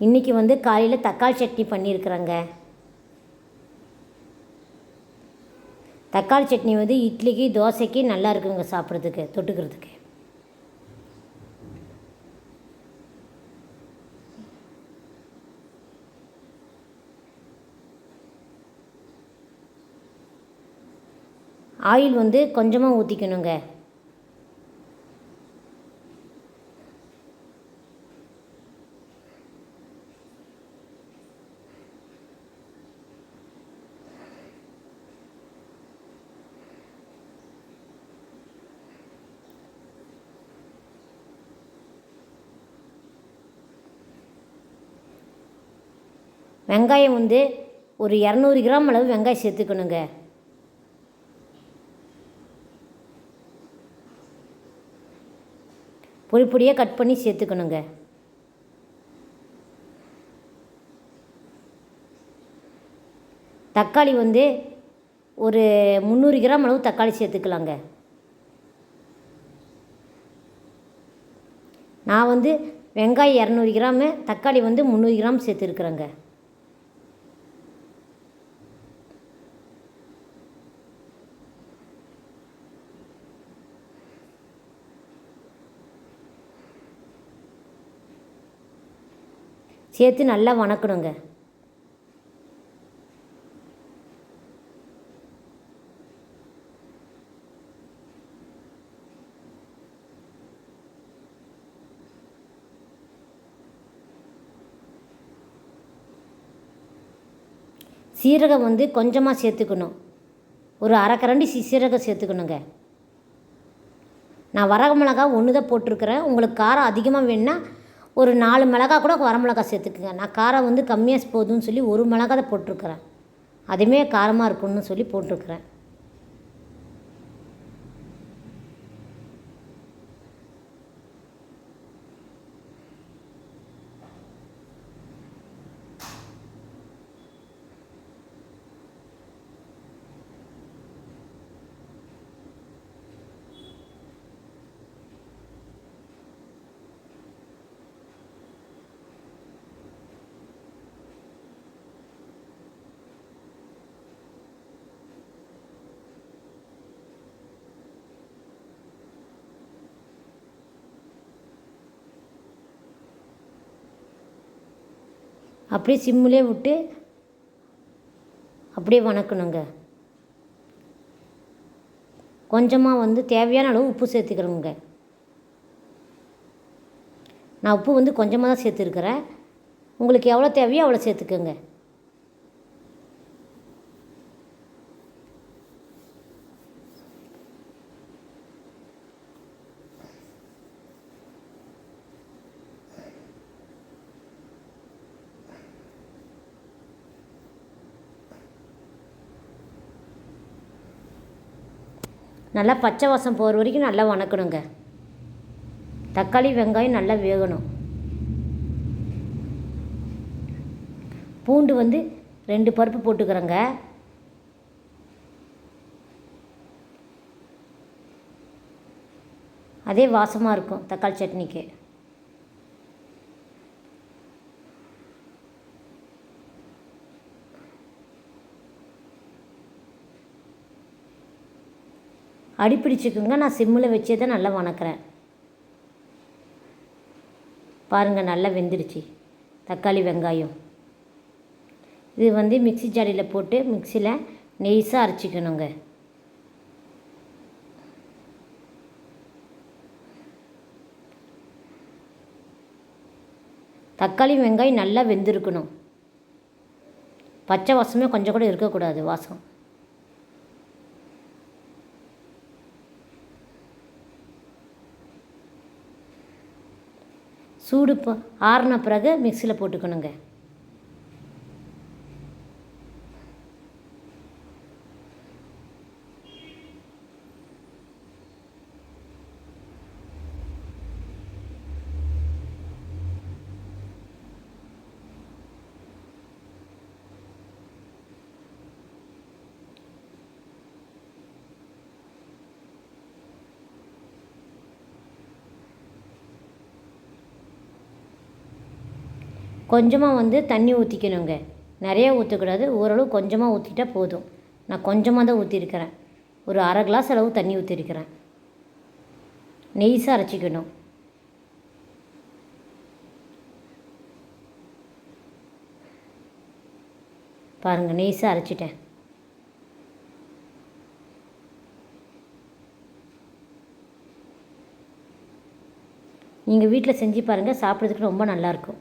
இன்றைக்கி வந்து காலையில் தக்காளி சட்னி பண்ணியிருக்கிறேங்க. தக்காளி சட்னி வந்து இட்லிக்கு தோசைக்கு நல்லா இருக்குங்க சாப்பிட்றதுக்கு, தொட்டுக்கிறதுக்கு. ஆயில் வந்து கொஞ்சமாக ஊற்றிக்கணுங்க. வெங்காயம் வந்து ஒரு 200 கிராம் அளவு வெங்காயம் சேர்த்துக்கணுங்க. பொடி பொடியாக கட் பண்ணி சேர்த்துக்கணுங்க. தக்காளி வந்து ஒரு 300 கிராம் அளவு தக்காளி சேர்த்துக்கலாங்க. நான் வந்து வெங்காயம் 200 கிராமு, தக்காளி வந்து 300 கிராம் சேர்த்துருக்குறேங்க. சேர்த்து நல்லா வணக்கணுங்க. சீரகம் வந்து கொஞ்சமாக சேர்த்துக்கணும். ஒரு அரை கரண்டி சீரகம் சேர்த்துக்கணுங்க. நான் வரகு மிளகா 1 தான் போட்டிருக்கிறேன். உங்களுக்கு காரம் அதிகமாக வேணுன்னா ஒரு 4 மிளகா கூட வரமிளகா சேர்த்துக்குங்க. நான் காரம் வந்து கம்மியாக போதும்னு சொல்லி 1 மிளகா தான் போட்டிருக்கிறேன். அதுவுமே காரமாக இருக்கும்னு சொல்லி போட்டிருக்கிறேன். அப்படியே சிம்மிலே விட்டு அப்படியே வணக்கணுங்க. கொஞ்சமாக வந்து தேவையான அளவு உப்பு சேர்த்துக்கிறோங்க. நான் உப்பு வந்து கொஞ்சமாக தான் சேர்த்துருக்கிறேன். உங்களுக்கு எவ்வளோ தேவையோ அவ்வளோ சேர்த்துக்கோங்க. நல்லா பச்சை வாசம் போகிற வரைக்கும் நல்லா வணக்கணுங்க. தக்காளி வெங்காயம் நல்லா வேகணும். பூண்டு வந்து 2 பருப்பு போட்டுக்கிறேங்க. அதே வாசமாக இருக்கும் தக்காளி சட்னிக்கு. அடிப்பிடிச்சிக்குங்க. நான் சிம்மில் வச்சே தான் நல்லா வணக்கிறேன். பாருங்கள், நல்லா வெந்துடுச்சு தக்காளி வெங்காயம். இது வந்து மிக்ஸி ஜாடியில் போட்டு மிக்ஸியில் நெய்ஸாக அரைச்சிக்கணுங்க. தக்காளி வெங்காயம் நல்லா வெந்திருக்கணும். பச்சை வாசமே கொஞ்சம் கூட இருக்கக்கூடாது வாசம். சூடு ஆறின பிறகு மிக்ஸியில் போட்டுக்கணுங்க. கொஞ்சமாக வந்து தண்ணி ஊற்றிக்கணுங்க, நிறைய ஊற்றக்கூடாது, ஓரளவு கொஞ்சமாக ஊற்றிட்டா போதும். நான் கொஞ்சமாக தான் ஊற்றிருக்கிறேன், ஒரு அரை கிளாஸ் அளவு தண்ணி ஊற்றிருக்கிறேன். நெய்ஸாக அரைச்சிக்கணும். பாருங்கள், நெய்ஸாக அரைச்சிட்டேன். நீங்கள் வீட்டில் செஞ்சு பாருங்கள், சாப்பிட்றதுக்கு ரொம்ப நல்லாயிருக்கும்.